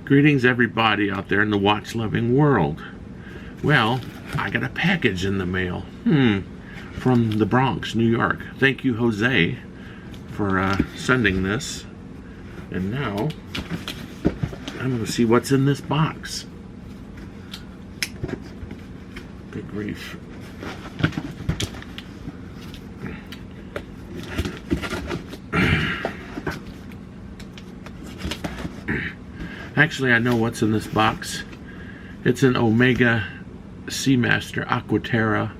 Greetings everybody out there in the watch-loving world. Well, I got a package in the mail. From the Bronx, New York. Thank you, Jose, for sending this. And now, I'm going to see what's in this box. Good grief. Actually, I know what's in this box. It's an Omega Seamaster Aqua Terra,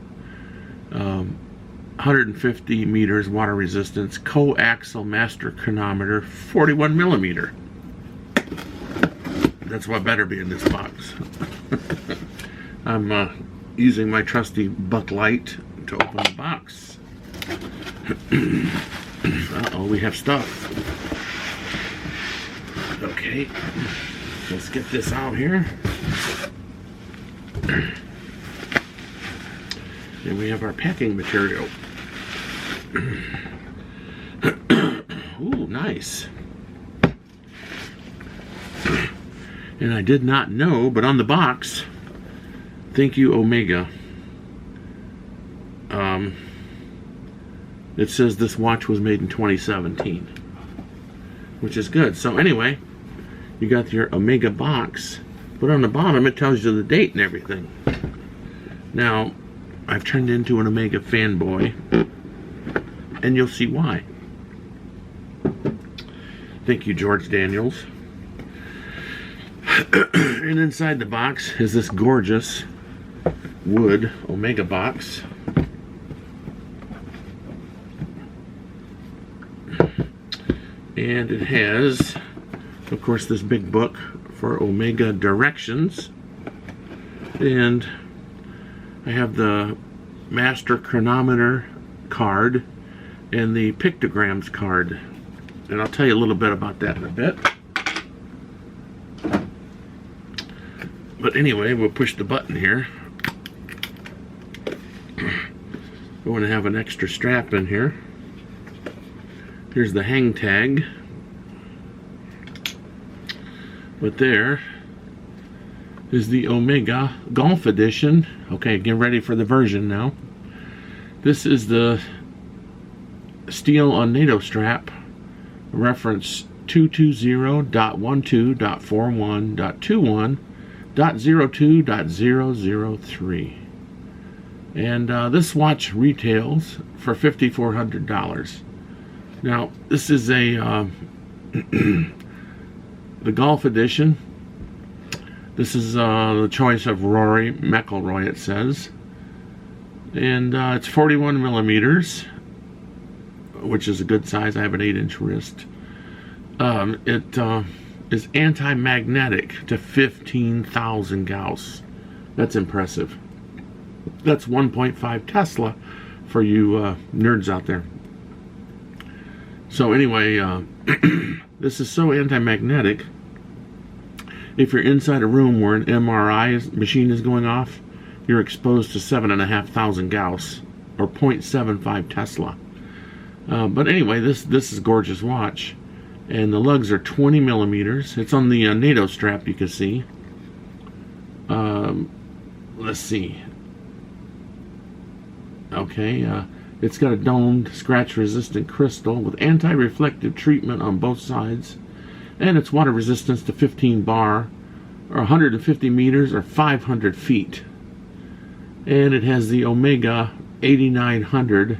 150 meters water resistance, coaxial master chronometer, 41 millimeter. That's what better be in this box. I'm using my trusty buck light to open the box. Uh-oh, we have stuff. Okay, let's get this out here. And we have our packing material. Ooh, nice. And I did not know, but on the box, thank you, Omega. It says this watch was made in 2017, which is good. So anyway, you got your Omega box, but on the bottom it tells you the date and everything. Now, I've turned into an Omega fanboy, and you'll see why. Thank you, George Daniels. And inside the box is this gorgeous wood Omega box. And it has, of course, this big book for Omega directions. And I have the master chronometer card and the pictograms card. And I'll tell you a little bit about that in a bit. But anyway, we'll push the button here. We want to have an extra strap in here. Here's the hang tag. But there is the Omega Golf Edition. Okay, get ready for the version now. This is the steel on NATO strap, reference 220.12.41.21.002.003. And this watch retails for $5,400. Now, this is a the Golf Edition. This is the choice of Rory, McIIroy, it says. And it's 41 millimeters, which is a good size. I have an 8-inch wrist. It is anti-magnetic to 15,000 Gauss. That's impressive. That's 1.5 Tesla for you nerds out there. So anyway, this is so anti-magnetic. If you're inside a room where an MRI machine is going off, you're exposed to 7,500 Gauss, or 0.75 Tesla. But anyway, this is a gorgeous watch. And the lugs are 20 millimeters. It's on the NATO strap, you can see. Let's see. Okay, it's got a domed, scratch-resistant crystal with anti-reflective treatment on both sides. And it's water resistance to 15 bar, or 150 meters, or 500 feet. And it has the Omega 8900,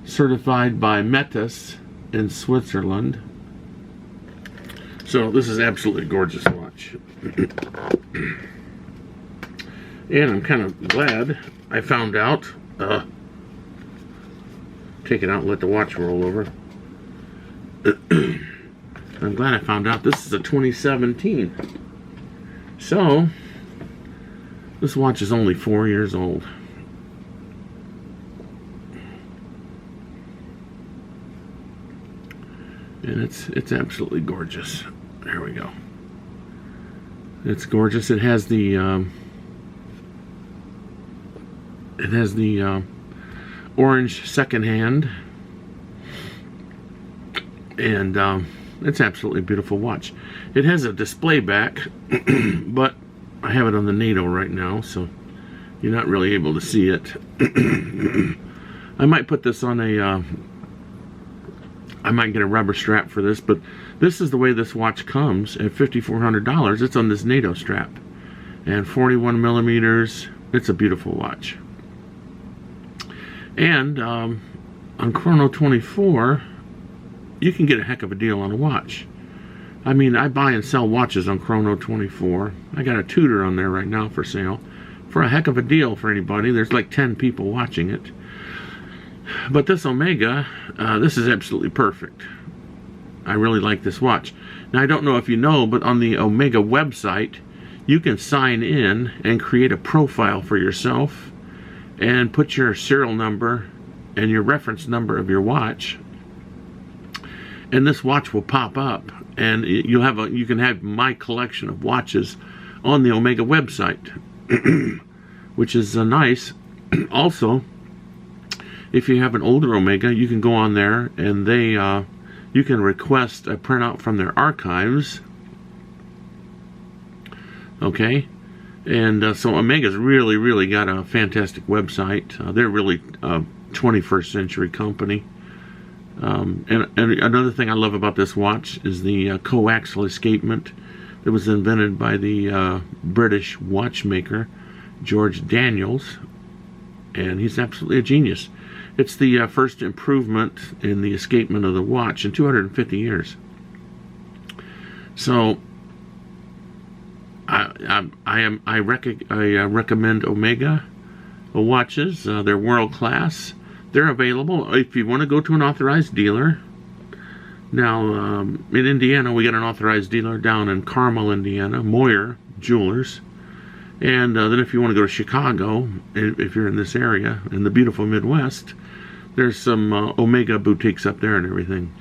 certified by Metis in Switzerland. So this is absolutely gorgeous watch. And I'm kind of glad I found out. Take it out and let the watch roll over. I'm glad I found out this is a 2017. So, this watch is only 4 years old. And it's absolutely gorgeous. There we go. It's gorgeous. It has the orange second hand, and It's absolutely a beautiful watch. It has a display back, but I have it on the NATO right now, so you're not really able to see it. I might put this on a, I might get a rubber strap for this, but this is the way this watch comes at $5,400. It's on this NATO strap. And 41 millimeters. It's a beautiful watch. And on Chrono 24, you can get a heck of a deal on a watch. I mean, I buy and sell watches on Chrono 24. I got a Tudor on there right now for sale. For a heck of a deal for anybody. There's like 10 people watching it. But this Omega, this is absolutely perfect. I really like this watch. Now, I don't know if you know, but on the Omega website, you can sign in and create a profile for yourself and put your serial number and your reference number of your watch. And this watch will pop up, and you'll have you can have my collection of watches on the Omega website, which is nice. Also, if you have an older Omega, you can go on there and you can request a printout from their archives. Okay, and so Omega's really got a fantastic website. They're really a 21st century company. And another thing I love about this watch is the coaxial escapement that was invented by the British watchmaker George Daniels, and he's absolutely a genius. It's the first improvement in the escapement of the watch in 250 years. So I recommend Omega watches. They're world class. They're available if you want to go to an authorized dealer. Now, in Indiana, we got an authorized dealer down in Carmel, Indiana, Moyer Jewelers. And then if you want to go to Chicago, if you're in this area, in the beautiful Midwest, there's some Omega boutiques up there and everything.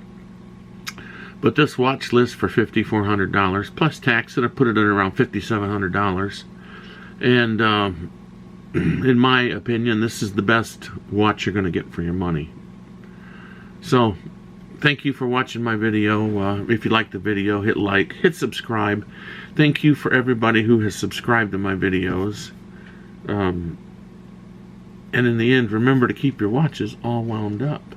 But this watch list for $5,400 plus tax, that I put it at around $5,700. And in my opinion, this is the best watch you're going to get for your money. So, thank you for watching my video. If you liked the video, hit like, hit subscribe. Thank you for everybody who has subscribed to my videos. And in the end, remember to keep your watches all wound up.